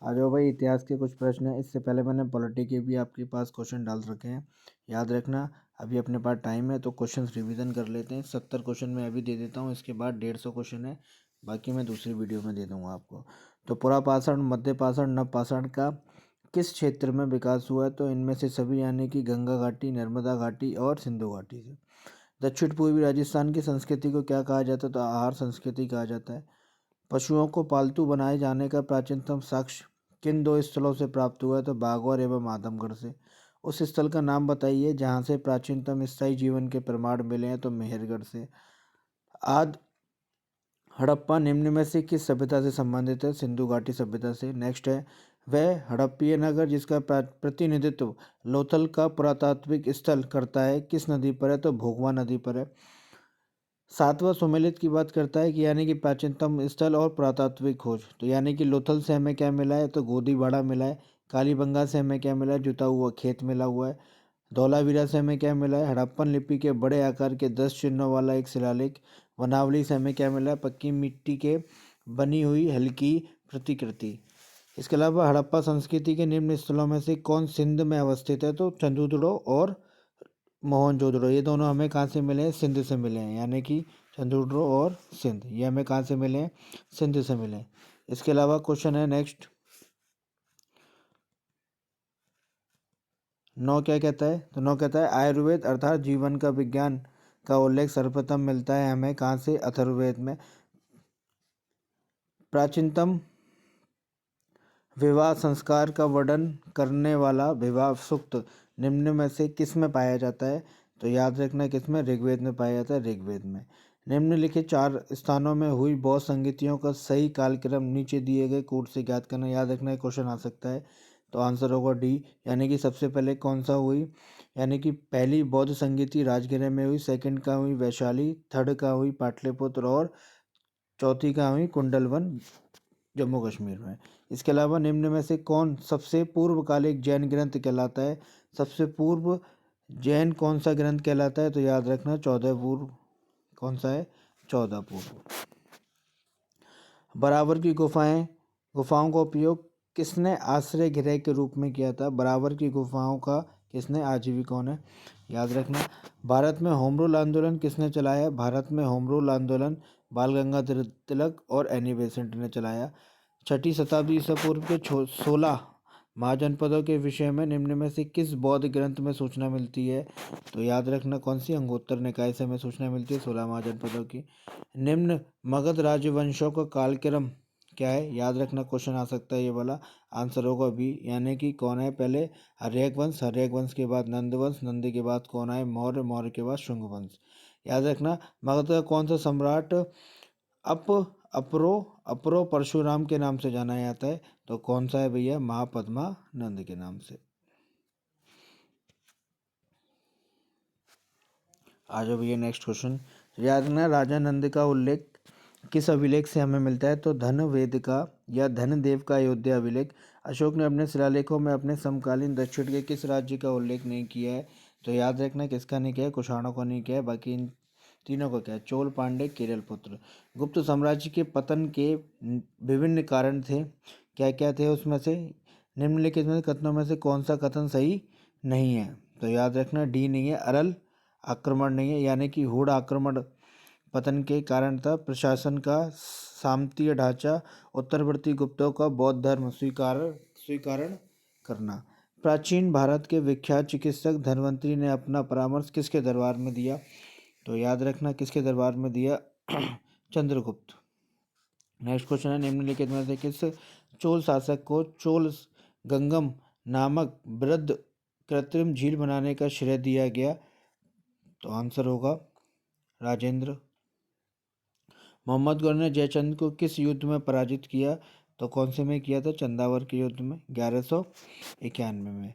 आ जाओ भाई, इतिहास के कुछ प्रश्न हैं। इससे पहले मैंने पॉलिटी के भी आपके पास क्वेश्चन डाल रखे हैं, याद रखना। अभी अपने पास टाइम है तो क्वेश्चन रिवीजन कर लेते हैं। 70 क्वेश्चन मैं अभी दे देता हूँ, इसके बाद 150 क्वेश्चन है, बाकी मैं दूसरी वीडियो में दे दूँगा आपको। तो पुरापाषाण, मध्यपाषाण, नवपाषाण का किस क्षेत्र में विकास हुआ है? तो इनमें से सभी, यानी कि गंगा घाटी, नर्मदा घाटी और सिंधु घाटी से। दक्षिण पूर्वी राजस्थान की संस्कृति को क्या कहा जाता है? तो आहार संस्कृति कहा जाता है। पशुओं को पालतू बनाए जाने का प्राचीनतम साक्ष्य किन दो स्थलों से प्राप्त हुआ है? तो बागौर एवं आदमगढ़ से। उस स्थल का नाम बताइए जहाँ से प्राचीनतम स्थायी जीवन के प्रमाण मिले हैं? तो मेहरगढ़ से। आद हड़प्पा निम्न में से किस सभ्यता से संबंधित है? सिंधु घाटी सभ्यता से। नेक्स्ट है, वह हड़प्पीय नगर जिसका प्रतिनिधित्व लोथल का पुरातात्विक स्थल करता है किस नदी पर है? तो भोगवा नदी पर है। सातवां सुमेलित की बात करता है कि यानी कि प्राचीनतम स्थल और पुरातात्विक खोज। तो यानी कि लोथल से हमें क्या मिला है? तो गोदीबाड़ा मिला है। कालीबंगा से हमें क्या मिला है? जुता हुआ खेत मिला हुआ है। धौलावीरा से हमें क्या मिला है? हड़प्पन लिपि के बड़े आकार के 10 चिन्हों वाला एक शिलालेख। वनावली से हमें क्या मिला है? पक्की मिट्टी के बनी हुई हल्की प्रतिकृति। इसके अलावा हड़प्पा संस्कृति के निम्न स्थलों में से कौन सिंध में अवस्थित है? तो चंदूदड़ो और मोहनजोदड़ो। ये दोनों हमें कहाँ से मिले हैं? सिंध से मिले हैं, यानी कि चंदूदड़ो और सिंध, ये हमें कहाँ से मिले हैं? सिंध से मिले हैं। इसके अलावा क्वेश्चन है नेक्स्ट, 9 क्या कहता है? तो 9 कहता है आयुर्वेद अर्थात जीवन का विज्ञान का उल्लेख सर्वप्रथम मिलता है हमें कहाँ से? अथर्ववेद में। प्राचीनतम विवाह संस्कार का वर्णन करने वाला विवाह सूक्त निम्न में से किस में पाया जाता है? तो याद रखना किस में? ऋग्वेद में पाया जाता है, ऋग्वेद में। निम्नलिखित 4 स्थानों में हुई बौद्ध संगीतियों का सही कालक्रम नीचे दिए गए कूट से ज्ञात करना। याद रखना क्वेश्चन आ सकता है, तो आंसर होगा डी, यानी कि सबसे पहले कौन सा हुई? यानी कि पहली बौद्ध संगीति राजगृह में हुई, सेकंड का हुई वैशाली, थर्ड का हुई पाटलिपुत्र और चौथी का हुई कुंडलवन, जम्मू कश्मीर में। इसके अलावा निम्न में से कौन सबसे पूर्वकालिक जैन ग्रंथ कहलाता है? सबसे पूर्व जैन कौन सा ग्रंथ कहलाता है? तो याद रखना 14 पूर्व। कौन सा है? 14 पूर्व। बराबर की गुफाओं का उपयोग किसने आश्रय गृह के रूप में किया था? बराबर की गुफाओं का किसने आजीविकों ने? याद रखना। भारत में होम रूल आंदोलन किसने चलाया? भारत में होम रूल आंदोलन बाल गंगाधर तिलक और एनी बेसेंट ने चलाया। 6ठी शताब्दी ईसा पूर्व के 16 महाजनपदों के विषय में निम्न में से किस बौद्ध ग्रंथ में सूचना मिलती है? तो याद रखना कौन सी? अंगोत्तर निकाय से हमें सूचना मिलती है 16 महाजनपदों की। निम्न मगध राजवंशों का कालक्रम क्या है? याद रखना क्वेश्चन आ सकता है ये वाला। आंसर होगा बी, यानी कि कौन है? पहले हर्यक वंश, हर्यक वंश के बाद नंद वंश, नंद के बाद कौन आए? मौर्य, मौर्य के बाद शुंग वंश। याद रखना मगध का कौन सा सम्राट अप अपरो अपरो परशुराम के नाम से जाना जाता है? तो कौन सा है भैया? महापद्मा नंद के नाम से। आ जाओ भैया नेक्स्ट क्वेश्चन। याद रखना राजा नंद का उल्लेख किस अभिलेख से हमें मिलता है? तो धन वेद का या धनदेव का अयोध्या अभिलेख। अशोक ने अपने शिलालेखों में अपने समकालीन दक्षिण के किस राज्य का उल्लेख नहीं किया है? तो याद रखना किसका नहीं किया है? कुषाणों का नहीं किया है, बाकी इन तीनों का क्या है? चोल, पांडे, केरल पुत्र। गुप्त साम्राज्य के पतन के विभिन्न कारण थे, क्या क्या थे उसमें से? निम्नलिखित में कथनों में से कौन सा कथन सही नहीं है? तो याद रखना डी नहीं है, अरल आक्रमण नहीं है, यानी कि हुड़ आक्रमण पतन के कारण था। प्रशासन का सामंतीय ढांचा, उत्तरवर्ती गुप्तों का बौद्ध धर्म स्वीकारण करना। प्राचीन भारत के विख्यात चिकित्सक धन्वंतरी ने अपना परामर्श किसके दरबार में दिया? तो याद रखना किसके दरबार में दिया? चंद्रगुप्त। नेक्स्ट क्वेश्चन है निम्नलिखित में से किस चोल शासक को चोल गंगम नामक वृद्ध कृत्रिम झील बनाने का श्रेय दिया गया? तो आंसर होगा राजेंद्र। मोहम्मद गौर ने जयचंद को किस युद्ध में पराजित किया? तो कौन से में किया था? चंदावर के युद्ध में 1191 में।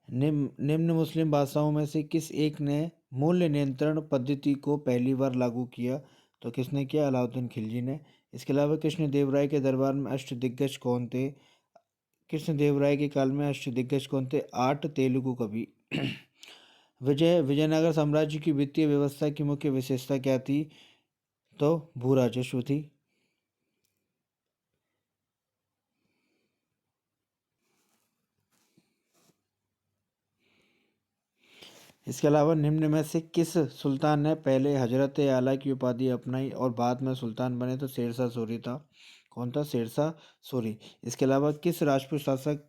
निम्न मुस्लिम बादशाहों में से किस एक ने मूल्य नियंत्रण पद्धति को पहली बार लागू किया? तो किसने किया? अलाउद्दीन खिलजी ने। इसके अलावा कृष्णदेवराय के दरबार में अष्टदिग्गज कौन थे? कृष्णदेवराय के काल में अष्टदिग्गज कौन थे? 8 तेलुगु कवि। विजयनगर साम्राज्य की वित्तीय व्यवस्था की मुख्य विशेषता क्या थी? तो भू राजस्व थी। इसके अलावा निम्न में से किस सुल्तान ने पहले हजरत आला की उपाधि अपनाई और बाद में सुल्तान बने? तो शेरशाह सूरी था। कौन था? शेरशाह सूरी। इसके अलावा किस राजपूत शासक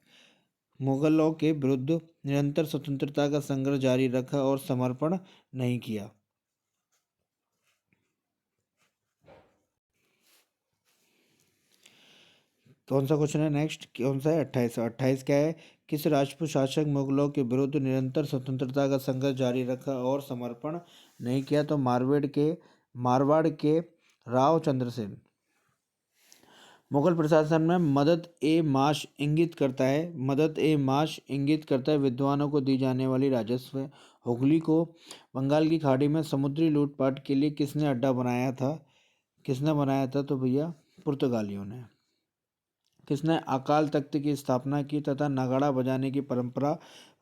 मुगलों के विरुद्ध निरंतर स्वतंत्रता का संघर्ष जारी रखा और समर्पण नहीं किया? कौन सा क्वेश्चन है नेक्स्ट? कौन सा है? 28। 28 क्या है? किस राजपूत शासक मुगलों के विरुद्ध निरंतर स्वतंत्रता का संघर्ष जारी रखा और समर्पण नहीं किया? तो मारवाड़ के राव चंद्रसेन। मुगल प्रशासन में मदद ए माश इंगित करता है, विद्वानों को दी जाने वाली राजस्व। हुगली को बंगाल की खाड़ी में समुद्री लूटपाट के लिए किसने अड्डा बनाया था? तो भैया पुर्तगालियों ने। किसने अकाल तख्त की स्थापना की तथा नगाड़ा बजाने की परंपरा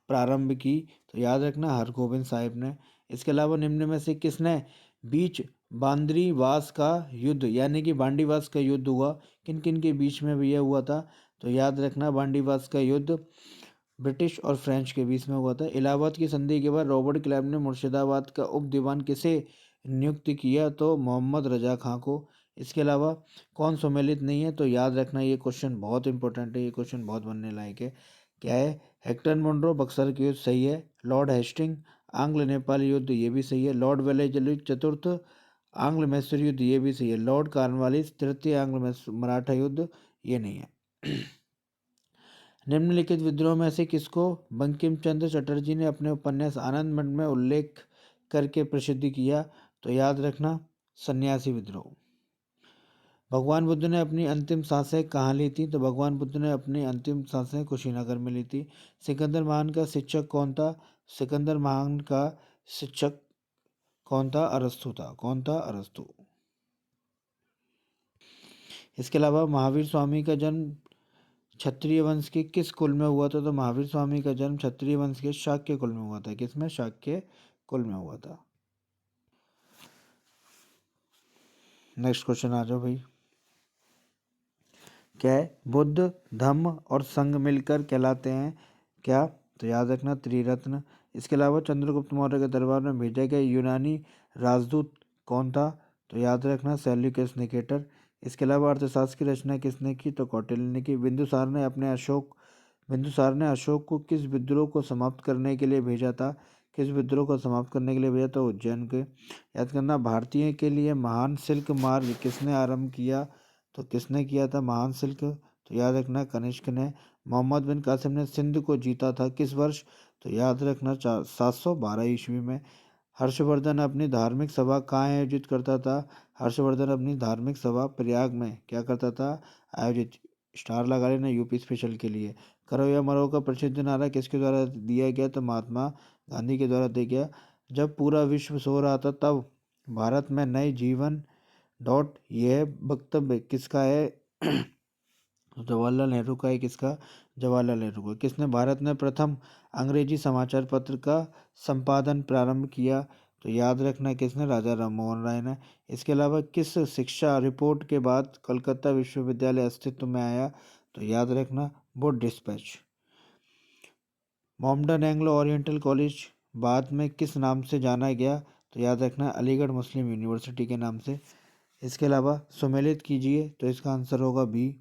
प्रारंभ की? तो याद रखना हरगोबिंद साहिब ने। इसके अलावा निम्न में से किसने बीच बांद्रीवास का युद्ध यानी कि बांडीवास का युद्ध हुआ? किन किन के बीच में भी यह हुआ था? तो याद रखना बांडीवास का युद्ध ब्रिटिश और फ्रेंच के बीच में हुआ था। इलाहाबाद की संधि के बाद रॉबर्ट क्लाइव ने मुर्शिदाबाद का उप दीवान किसे नियुक्त किया? तो मोहम्मद रजा खां को। इसके अलावा कौन सम्मिलित नहीं है? तो याद रखना ये क्वेश्चन बहुत इंपॉर्टेंट है, ये क्वेश्चन बहुत बनने लायक है। क्या है? हेक्टर मुनरो बक्सर के युद्ध सही है। लॉर्ड हेस्टिंग आंग्ल नेपाल युद्ध ये भी सही है। लॉर्ड वेलेस्ली चतुर्थ आंग्ल मैसूर युद्ध ये भी सही है। लॉर्ड कॉर्नवालिस तृतीय आंग्ल मराठा युद्ध ये नहीं है। निम्नलिखित विद्रोह में से किसको बंकिम चंद्र चटर्जी ने अपने उपन्यास आनंद मठ में उल्लेख करके प्रसिद्ध किया? तो याद रखना सन्यासी विद्रोह। भगवान बुद्ध ने अपनी अंतिम सांसें कहाँ ली थी? तो भगवान बुद्ध ने अपनी अंतिम सांसें कुशीनगर में ली थी। सिकंदर महान का शिक्षक कौन था? सिकंदर महान का शिक्षक कौन था? अरस्तु था। कौन था? अरस्तु। इसके अलावा महावीर स्वामी का जन्म क्षत्रिय वंश के किस कुल में हुआ था? तो महावीर स्वामी का जन्म क्षत्रिय वंश के शाक्य कुल में हुआ था। किसमें? शाक्य कुल में हुआ था। नेक्स्ट क्वेश्चन आ जाओ भाई। क्या है? बुद्ध धम्म और संघ मिलकर कहलाते हैं क्या? तो याद रखना त्रिरत्न। इसके अलावा चंद्रगुप्त मौर्य के दरबार में भेजा गया यूनानी राजदूत कौन था? तो याद रखना सेल्यूकस निकेटर। इसके अलावा अर्थशास्त्र की रचना किसने की? तो कौटिल्य ने की। बिंदुसार ने अशोक को किस विद्रोह को समाप्त करने के लिए भेजा था? तो उज्जैन के। याद करना भारतीय के लिए महान सिल्क मार्ग किसने आरंभ किया? तो किसने किया था महान सिल्क? तो याद रखना कनिष्क ने। मोहम्मद बिन कासिम ने सिंध को जीता था किस वर्ष? तो याद रखना 712 ईस्वी में। हर्षवर्धन अपनी धार्मिक सभा कहाँ आयोजित करता था? हर्षवर्धन अपनी धार्मिक सभा प्रयाग में क्या करता था? आयोजित। स्टार लगा लेना यूपी स्पेशल के लिए। करो या मरो का प्रसिद्ध नारा किसके द्वारा दिया गया? तो महात्मा गांधी के द्वारा दिया गया। जब पूरा विश्व सो रहा था तब भारत में नए जीवन डॉट यह वक्तव्य किसका है? जवाहरलाल नेहरू का है। किसका? जवाहरलाल नेहरू का। किसने भारत में प्रथम अंग्रेजी समाचार पत्र का संपादन प्रारंभ किया? तो याद रखना किसने? राजा राममोहन राय ने। इसके अलावा किस शिक्षा रिपोर्ट के बाद कलकत्ता विश्वविद्यालय अस्तित्व में आया? तो याद रखना Wood dispatch. Mohammedan Anglo oriental college बाद में किस नाम से जाना गया? तो याद रखना अलीगढ़ मुस्लिम यूनिवर्सिटी के नाम से। इसके अलावा सुमेलित कीजिए। तो इसका आंसर होगा बी।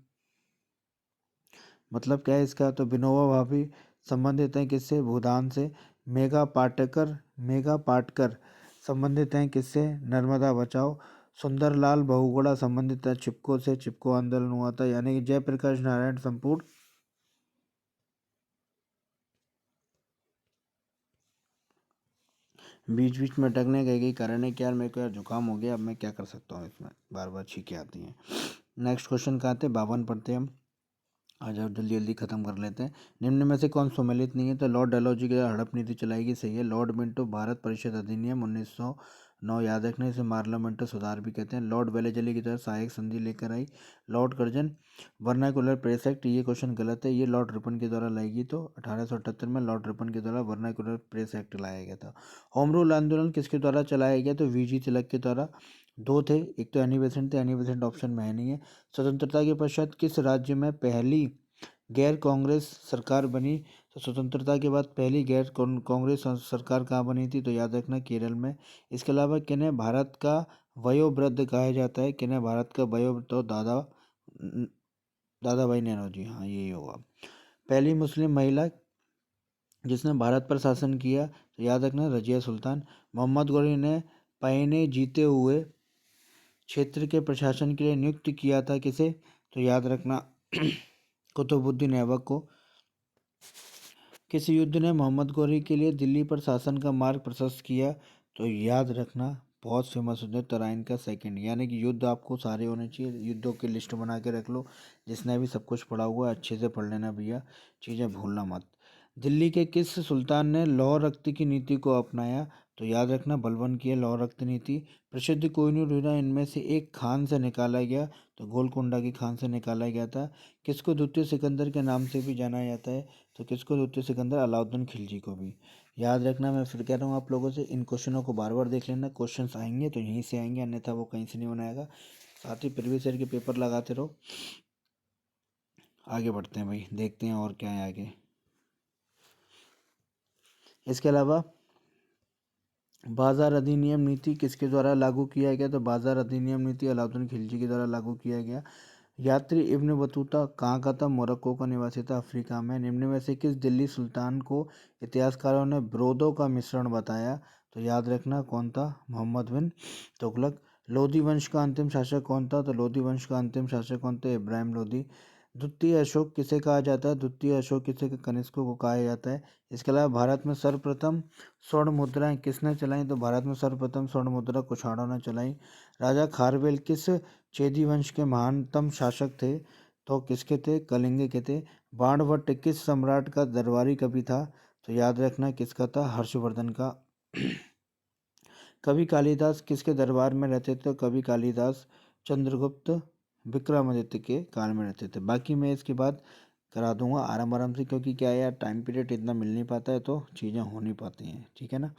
मतलब क्या है इसका? तो विनोबा भावे संबंधित हैं किससे? भूदान से। मेघा पाटकर संबंधित हैं किससे? नर्मदा बचाओ। सुंदरलाल बहुगुणा संबंधित है चिपको से। चिपको आंदोलन हुआ था। यानी कि जयप्रकाश नारायण संपूर्ण बीच बीच में अटकने का यही कारण है कि यार मेरे को यार जुकाम हो गया। अब मैं क्या कर सकता हूँ, इसमें बार बार छींकें आती हैं। नेक्स्ट क्वेश्चन कहाँ थे? 52 पढ़ते हैं हम। आ जाओ जल्दी जल्दी खत्म कर लेते हैं। निम्न में से कौन सम्मिलित नहीं है? तो लॉर्ड डलहौजी की द्वारा हड़प नीति चलाई गई सही है। लॉर्ड मिंटो भारत परिषद अधिनियम 1909 याद रखने इसे पार्लियामेंट सुधार भी कहते हैं। लॉर्ड वेलेजली की तरह सहायक संधि लेकर आई। Lord Curzon vernacular press act ये क्वेश्चन गलत है, ये लॉर्ड रिपन के द्वारा लाई गई। तो 1878 में लॉर्ड रिपन के द्वारा वर्नाकुलर प्रेस एक्ट लाया गया था। होम रूल आंदोलन किसके द्वारा चलाया गया? तो वीजी तिलक के द्वारा। दो थे, एक तो एनी बेसेंट थे, एनी बेसेंट ऑप्शन में है नहीं है। स्वतंत्रता के पश्चात किस राज्य में पहली गैर कांग्रेस सरकार बनी? तो स्वतंत्रता के बाद पहली गैर कांग्रेस सरकार कहाँ बनी थी, तो याद रखना केरल में। इसके अलावा किन्हें भारत का वयोवृद्ध कहा जाता है, किन्हें भारत का वयोवृद्ध, तो दादा भाई नौरोजी, हाँ यही होगा। पहली मुस्लिम महिला जिसने भारत पर शासन किया, तो याद रखना रजिया सुल्तान। मोहम्मद गौरी ने पहने जीते हुए क्षेत्र के प्रशासन के लिए नियुक्त किया था किसे, तो याद रखना कुतुबुद्दीन ऐबक को। किस युद्ध ने मोहम्मद गौरी के लिए दिल्ली पर शासन का मार्ग प्रशस्त किया, तो याद रखना बहुत फेमस युद्ध तराइन का सेकंड। यानी कि युद्ध आपको सारे होने चाहिए, युद्धों की लिस्ट बना के रख लो। जिसने भी सब कुछ पढ़ा हुआ है अच्छे से पढ़ लेना भैया, चीज़ें भूलना मत। दिल्ली के किस सुल्तान ने लौह रक्त की नीति को अपनाया, तो याद रखना बलबन की है लौह रक्त नीति। प्रसिद्ध कोहिनूर हीरा इनमें से एक खान से निकाला गया, तो गोलकुंडा की खान से निकाला गया था। किसको द्वितीय सिकंदर के नाम से भी जाना जाता है, तो किसको द्वितीय सिकंदर, अलाउद्दीन खिलजी को भी। याद रखना, मैं फिर कह रहा हूँ आप लोगों से, इन क्वेश्चनों को बार बार देख लेना। क्वेश्चंस आएंगे तो यहीं से आएंगे, अन्यथा वो कहीं से नहीं बनाएगा। साथ ही प्रीवियस ईयर के पेपर लगाते रहो। आगे बढ़ते हैं भाई, देखते हैं और क्या है आगे। इसके अलावा बाजार अधिनियम नीति किसके द्वारा लागू किया गया, तो बाजार अधिनियम नीति अलाउद्दीन खिलजी के द्वारा लागू किया गया। यात्री इब्न बतूता कहाँ का था, मोरक्को का निवासी था, अफ्रीका में। निम्न में से किस दिल्ली सुल्तान को इतिहासकारों ने ब्रोदों का मिश्रण बताया, तो याद रखना कौन था, मोहम्मद बिन तुगलक। लोधी वंश का अंतिम शासक कौन था, तो लोधी वंश का अंतिम शासक कौन थे, इब्राहिम लोधी। द्वितीय अशोक किसे कहा जाता है, द्वितीय अशोक किसे, कनिष्कों को कहा जाता है। इसके अलावा भारत में सर्वप्रथम स्वर्ण मुद्राएं किसने चलाई, तो भारत में सर्वप्रथम स्वर्ण मुद्रा कुशाणों ने चलाई। राजा खारवेल किस चेदी वंश के महानतम शासक थे, तो किसके थे, कलिंग के थे। बाणभट्ट किस सम्राट का दरबारी कवि था, तो याद रखना किसका था, हर्षवर्धन का। कवि कालिदास किसके दरबार में रहते थे, तो कवि कालिदास चंद्रगुप्त विक्रमादित्य के काल में रहते थे। बाकी मैं इसके बाद करा दूंगा आराम आराम से, क्योंकि क्या है यार, टाइम पीरियड इतना मिल नहीं पाता है, तो चीज़ें हो नहीं पाती हैं, ठीक है ना।